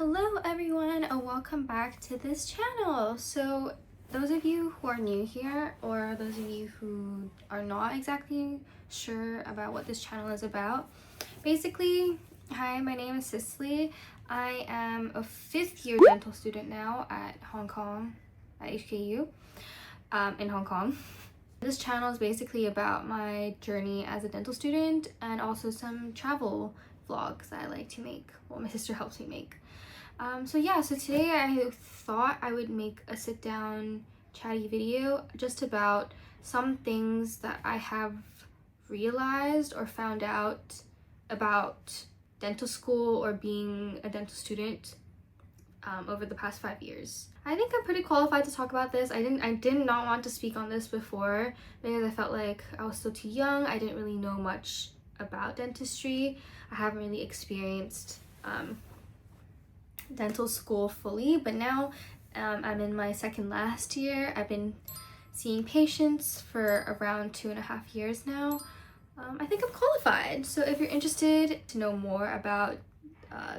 Hello everyone and welcome back to this channel. So those of you who are new here, or those of you who are not exactly sure about what this channel is about, basically, hi, my name is Cicely. I am a 5th year dental student now at Hong Kong, at HKU in Hong Kong. This channel is basically about my journey as a dental student and also some travel vlogs that I like to make. Well, my sister helps me make. So today I thought I would make a sit-down chatty video just about some things that I have realized or found out about dental school or being a dental student over the past 5 years. I think I'm pretty qualified to talk about this. I did not want to speak on this before because I felt like I was still too young. I didn't really know much about dentistry. I haven't really experienced dental school fully, but now I'm in my second last year. I've been seeing patients for around 2.5 years now. I think I'm qualified. So if you're interested to know more about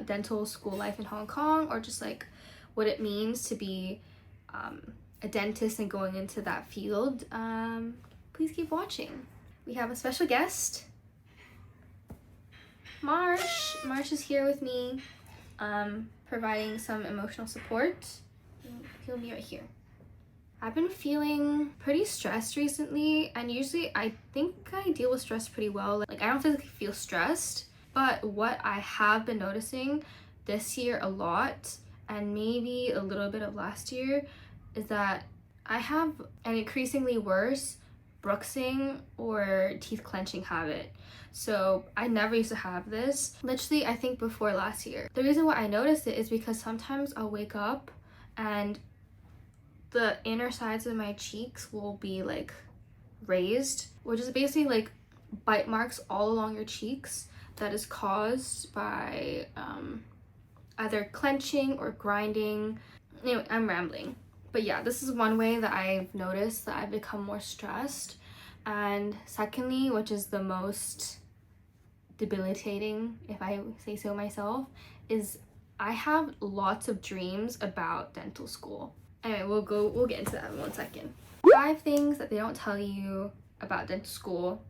dental school life in Hong Kong, or just like what it means to be a dentist and going into that field, please keep watching. We have a special guest, Marsh. Marsh is here with me, providing some emotional support. He'll be right here. I've been feeling pretty stressed recently, and usually I think I deal with stress pretty well. Like, I don't physically feel stressed, but what I have been noticing this year a lot, and maybe a little bit of last year, is that I have an increasingly worse bruxing or teeth clenching habit. So I never used to have this. Literally, I think before last year. The reason why I noticed it is because sometimes I'll wake up and the inner sides of my cheeks will be like raised, which is basically like bite marks all along your cheeks that is caused by either clenching or grinding. Anyway, I'm rambling. But yeah, this is one way that I've noticed that I've become more stressed. And secondly, which is the most debilitating, if I say so myself, is I have lots of dreams about dental school. Anyway, we'll get into that in 1 second. 5 things that they don't tell you about dental school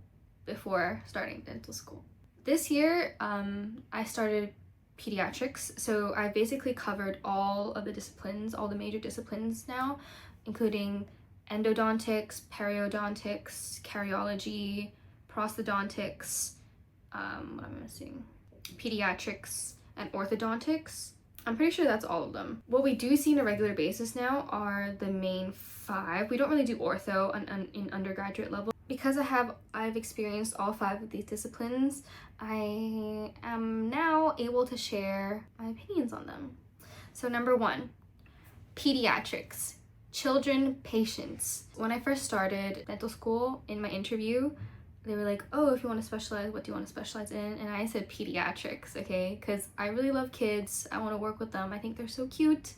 before starting dental school. This year, I started pediatrics, so I basically covered all of the disciplines, all the major disciplines now, including endodontics, periodontics, cariology, prosthodontics, what am I missing? Pediatrics and orthodontics. I'm pretty sure that's all of them. What we do see on a regular basis now are the main 5. We don't really do ortho in undergraduate level. Because I've experienced all 5 of these disciplines, I am now able to share my opinions on them. So number 1, pediatrics, children patients. When I first started dental school, in my interview, they were like, oh, if you want to specialize, what do you want to specialize in? And I said pediatrics, okay? Because I really love kids. I want to work with them. I think they're so cute.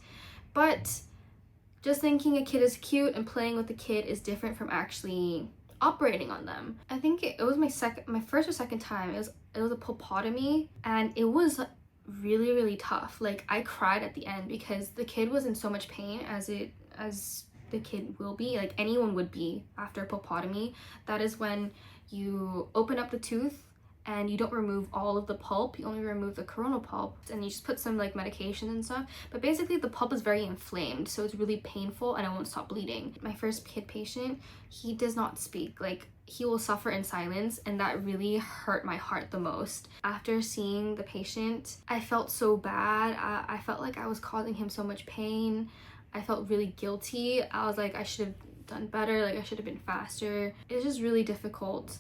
But just thinking a kid is cute and playing with the kid is different from actually operating on them. I think it was my first or second time. It was a pulpotomy, and it was really tough. Like, I cried at the end because the kid was in so much pain, as the kid will be, like anyone would be after a pulpotomy. That is when you open up the tooth and you don't remove all of the pulp, you only remove the coronal pulp, and you just put some like medication and stuff. But basically the pulp is very inflamed, so it's really painful and it won't stop bleeding. My first kid patient, he does not speak. Like, he will suffer in silence, and that really hurt my heart the most. After seeing the patient, I felt so bad. I felt like I was causing him so much pain. I felt really guilty. I was like, I should have done better, like I should have been faster. It's just really difficult.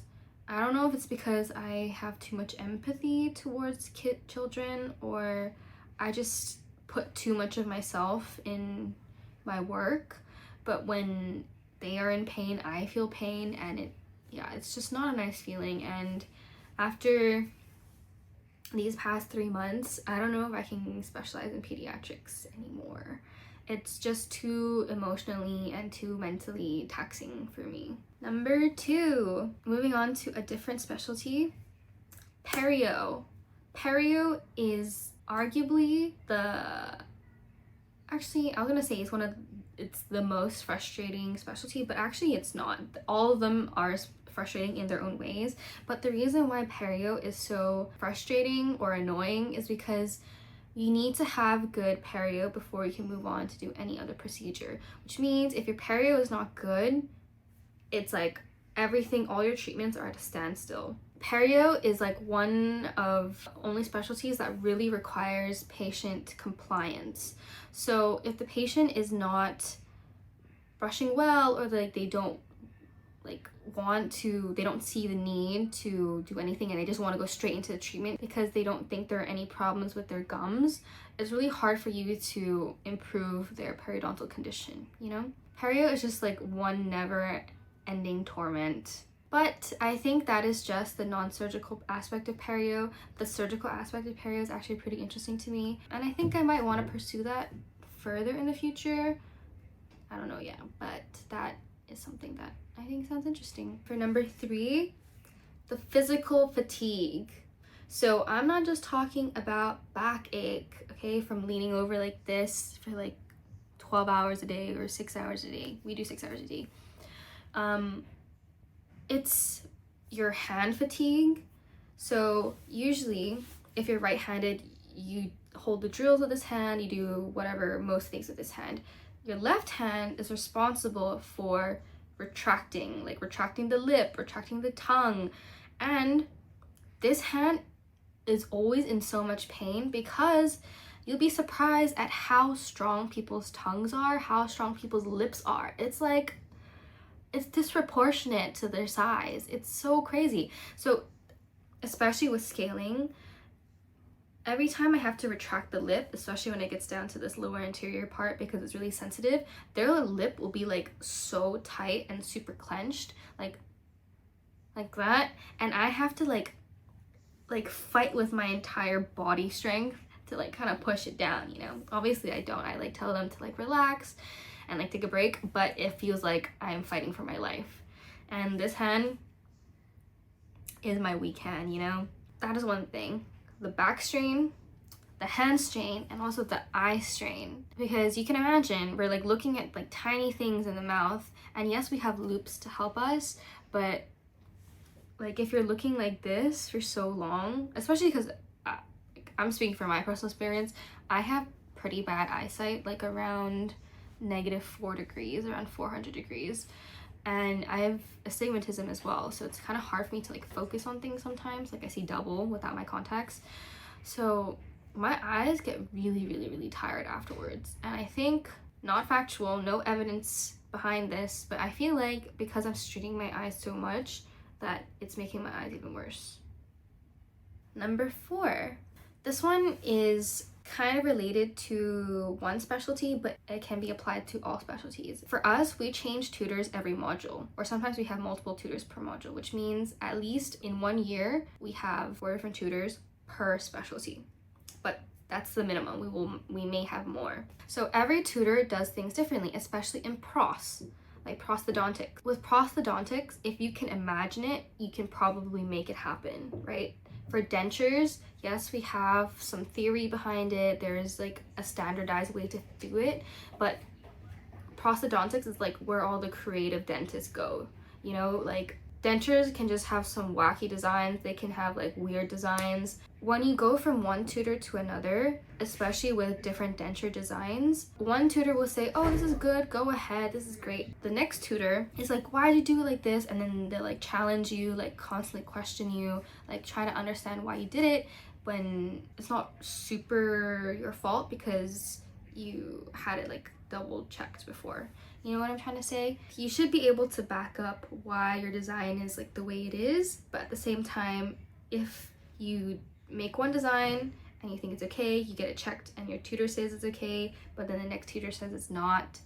I don't know if it's because I have too much empathy towards children, or I just put too much of myself in my work, but when they are in pain, I feel pain, and it's just not a nice feeling. And after these past 3 months, I don't know if I can specialize in pediatrics anymore. It's just too emotionally and too mentally taxing for me. Number 2, moving on to a different specialty, perio. Perio is arguably actually, I was gonna say it's the most frustrating specialty, but actually it's not. All of them are frustrating in their own ways, but the reason why perio is so frustrating or annoying is because you need to have good perio before you can move on to do any other procedure, which means if your perio is not good, it's like everything, all your treatments are at a standstill. Perio is like one of only specialties that really requires patient compliance. So if the patient is not brushing well, or like they don't they don't see the need to do anything and they just want to go straight into the treatment because they don't think there are any problems with their gums, it's really hard for you to improve their periodontal condition, you know? Perio is just like one never ending torment. But I think that is just the non-surgical aspect of perio. The surgical aspect of perio is actually pretty interesting to me, and I think I might want to pursue that further in the future. I don't know yet, but that is something that I think sounds interesting. For number 3, the physical fatigue. So I'm not just talking about backache, okay, from leaning over like this for like 12 hours a day or 6 hours a day. We do 6 hours a day. It's your hand fatigue. So usually if you're right-handed, you hold the drills with this hand, you do whatever, most things with this hand. Your left hand is responsible for retracting the lip, retracting the tongue, and this hand is always in so much pain because you'll be surprised at how strong people's tongues are, how strong people's lips are. It's like, it's disproportionate to their size. It's so crazy. So especially with scaling, every time I have to retract the lip, especially when it gets down to this lower anterior part because it's really sensitive, their lip will be like so tight and super clenched, like that, and I have to like fight with my entire body strength to like kind of push it down, you know? Obviously I don't. I like tell them to like relax and like take a break, but it feels like I'm fighting for my life. And this hand is my weak hand, you know? That is one thing. The back strain, the hand strain, and also the eye strain. Because you can imagine we're like looking at like tiny things in the mouth, and yes, we have loops to help us, but like if you're looking like this for so long, especially because I'm speaking from my personal experience, I have pretty bad eyesight, like around -4 degrees, around 400 degrees, and I have astigmatism as well, so it's kind of hard for me to like focus on things sometimes. Like I see double without my contacts, so my eyes get really tired afterwards. And I think, not factual, no evidence behind this, but I feel like because I'm straining my eyes so much that it's making my eyes even worse. Number 4, this one is kind of related to one specialty, but it can be applied to all specialties. For us, we change tutors every module, or sometimes we have multiple tutors per module, which means at least in 1 year we have 4 different tutors per specialty, but that's the minimum. We may have more. So every tutor does things differently, especially in like prosthodontics. With prosthodontics, if you can imagine it, you can probably make it happen, right? For dentures, yes, we have some theory behind it. There's like a standardized way to do it, but prosthodontics is like where all the creative dentists go, you know? Like dentures can just have some wacky designs. They can have like weird designs. When you go from one tutor to another, especially with different denture designs, one tutor will say, oh, this is good, go ahead, this is great. The next tutor is like, why did you do it like this? And then they'll like challenge you, like constantly question you, like try to understand why you did it, when it's not super your fault because you had it like double checked before. You know what I'm trying to say? You should be able to back up why your design is like the way it is, but at the same time, if you make one design and you think it's okay, you get it checked and your tutor says it's okay, but then the next tutor says it's not,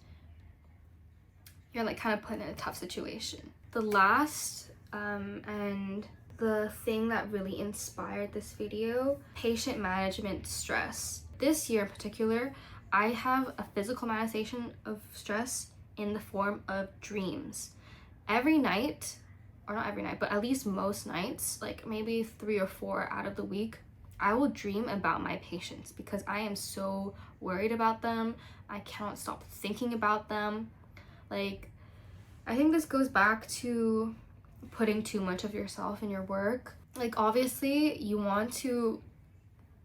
you're like kind of put in a tough situation. The last and the thing that really inspired this video, patient management stress. This year in particular, I have a physical manifestation of stress in the form of dreams. Every night, or not every night, but at least most nights, like maybe 3 or 4 out of the week, I will dream about my patients because I am so worried about them. I cannot stop thinking about them. Like, I think this goes back to putting too much of yourself in your work. Like, obviously, you want to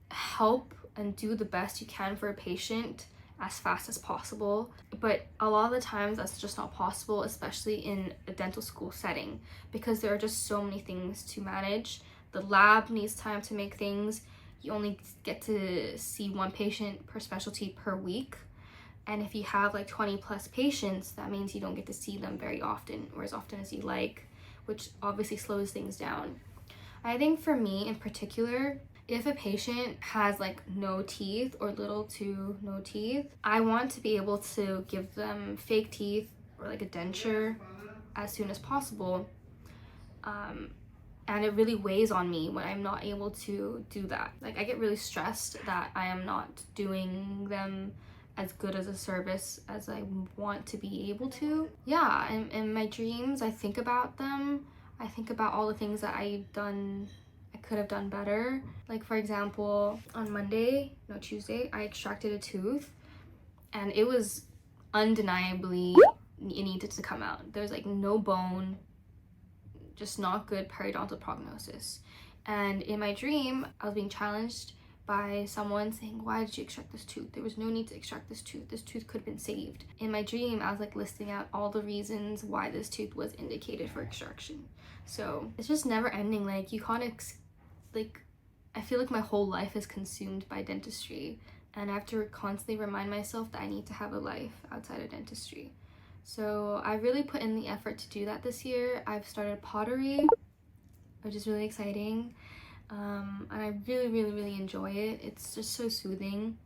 help and do the best you can for a patient as fast as possible, but a lot of the times that's just not possible, especially in a dental school setting, because there are just so many things to manage. The lab needs time to make things. You only get to see one patient per specialty per week, and if you have like 20 plus patients, that means you don't get to see them very often or as often as you like, which obviously slows things down. I think for me in particular, if a patient has like no teeth or little to no teeth, I want to be able to give them fake teeth or like a denture as soon as possible. And it really weighs on me when I'm not able to do that. Like, I get really stressed that I am not doing them as good as a service as I want to be able to. Yeah, and in my dreams, I think about them. I think about all the things that I could have done better. Like, for example, on Tuesday, I extracted a tooth and it was undeniably, it needed to come out. There's like no bone, just not good periodontal prognosis. And in my dream, I was being challenged by someone saying, why did you extract this tooth? There was no need to extract this tooth. This tooth could have been saved. In my dream, I was like listing out all the reasons why this tooth was indicated for extraction. So it's just never ending. Like, you can't I feel like my whole life is consumed by dentistry, and I have to constantly remind myself that I need to have a life outside of dentistry. So I really put in the effort to do that this year. I've started pottery, which is really exciting. And I really enjoy it. It's just so soothing.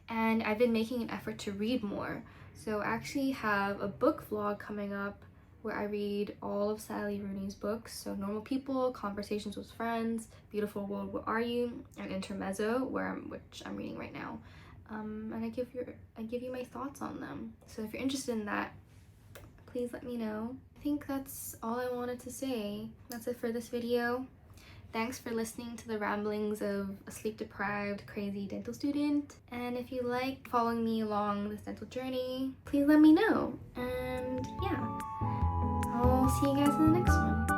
And I've been making an effort to read more. So I actually have a book vlog coming up where I read all of Sally Rooney's books. So Normal People, Conversations with Friends, Beautiful World, What Are You, and Intermezzo, which I'm reading right now. And I give you my thoughts on them. So if you're interested in that, please let me know. I think that's all I wanted to say. That's it for this video. Thanks for listening to the ramblings of a sleep-deprived, crazy dental student. And if you like following me along this dental journey, please let me know. And yeah, I'll see you guys in the next one.